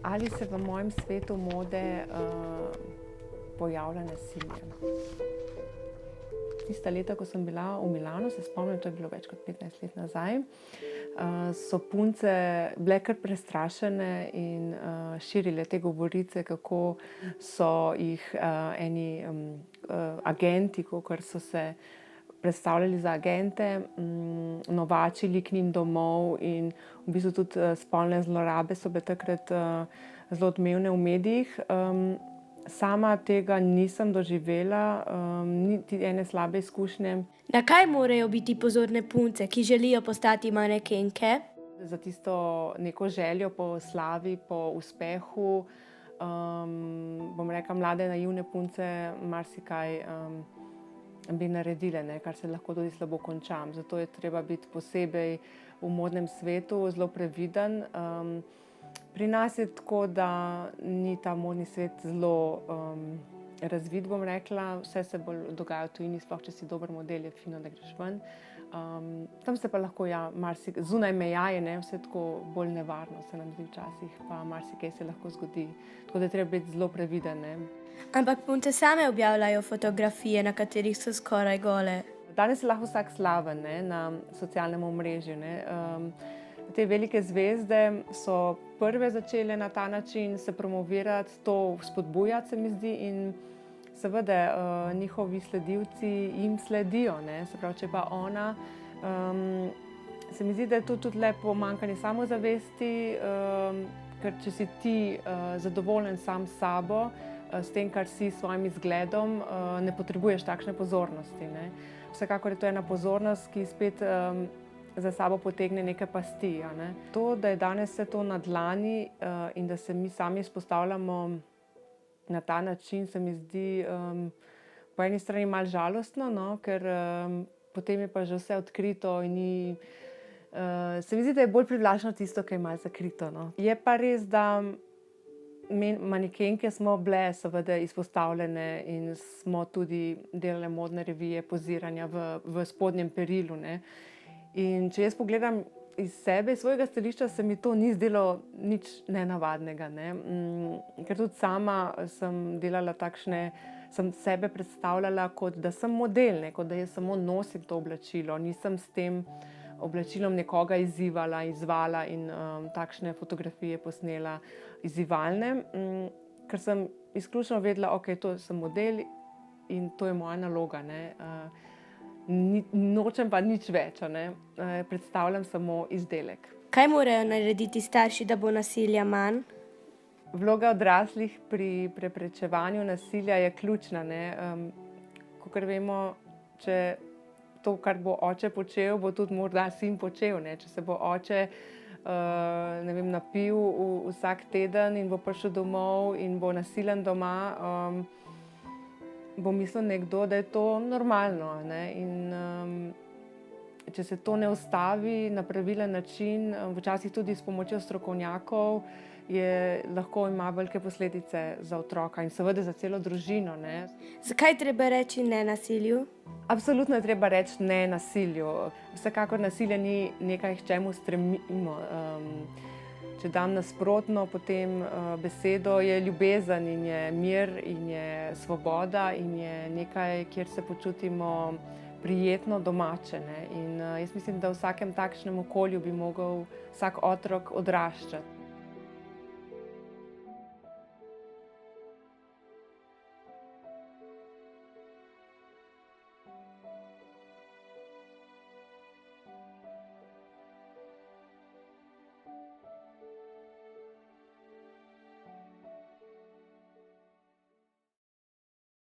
Ali se v mojem svetu mode pojavlja nasilje? Tista leta, ko sem bila v Milanu, se spomnim, to je bilo več kot 15 let nazaj, so punce bile kar prestrašene in širile te govorice, kako so jih eni agenti, kakor so se predstavljali za agente, novačili k njim domov in v bistvu tudi spolne zlorabe so bile takrat zelo odmevne v medijih. Sama tega nisem doživela, niti ene slabe izkušnje. Na kaj morajo biti pozorne punce, ki želijo postati manekenke? Za tisto neko željo po slavi, po uspehu, bom rekla, mlade naivne punce marsikaj bi naredile, ne, kar se lahko tudi slabo konča. Zato je treba biti posebej v modnem svetu zelo previden. Pri nas je tako, da ni ta modni svet zelo razvit, bom rekla. Vse se bolj dogaja v tujini, sploh če si dober model, je fino, da greš ven. Tam se pa lahko, zunaj meja je, ne, vse tako bolj nevarno, se nam zdi včasih, pa marsikaj se lahko zgodi. Tako da je treba biti zelo previden, ne. Ampak punce same objavljajo fotografije, na katerih so skoraj gole. Danes je lahko vsak slaven, ne, na socialnem omrežju, ne. Te velike zvezde so prve začele na ta način se promovirati, to spodbujati, se mi zdi, in seveda njihovi sledilci jim sledijo, ne. Se pravi, če pa ona, se mi zdi, da je to tudi le pomanjkanje samozavesti, ker če si ti zadovoljen sam s sabo, s tem, kar si, s svojim izgledom, ne potrebuješ takšne pozornosti, ne. Vsekakor je to ena pozornost, ki spet za sabo potegne neke pasti, a ne. To, da je danes vse to na dlani in da se mi sami izpostavljamo na ta način, se mi zdi po eni strani malo žalostno, no, ker potem je pa že vse odkrito in ni, se mi zdi, da je bolj privlačno tisto, ki je malo zakrito, no. Je pa res, da manekenke smo bile seveda izpostavljene in smo tudi delale modne revije, poziranja v spodnjem perilu, ne. In če jaz pogledam iz sebe, iz svojega stališča, se mi to ni zdelo nič nenavadnega, ne. Ker tudi sama sem delala takšne, sem sebe predstavljala, kot da sem model, ne, kot da jaz samo nosim to oblačilo, nisem s tem oblačilom nekoga izzivala, izzvala in takšne fotografije posnela izzivalne, ker sem izključno vedela, okej, to sem model in to je moja naloga, ne. Nočem pa nič več, a ne. Predstavljam samo izdelek. Kaj morajo narediti starši, da bo nasilja manj? Vloga odraslih pri preprečevanju nasilja je ključna, ne. Kakor vemo, če to, kar bo oče počel, bo tudi morda sin počel, ne. Če se bo oče, ne vem, napil vsak teden in bo prišel domov in bo nasilen doma, bo mislil nekdo, da je to normalno, ne. In če se to ne ustavi na pravilen način, včasih tudi s pomočjo strokovnjakov, lahko ima velike posledice za otroka in seveda za celo družino, ne. Zakaj je treba reči ne nasilju? Absolutno je treba reči ne nasilju. Vsekakor nasilje ni nekaj, k čemu stremimo. Če dam nasprotno potem besedo, je ljubezen in je mir in je svoboda in je nekaj, kjer se počutimo prijetno domače, ne. In jaz mislim, da v vsakem takšnem okolju bi mogel vsak otrok odraščati.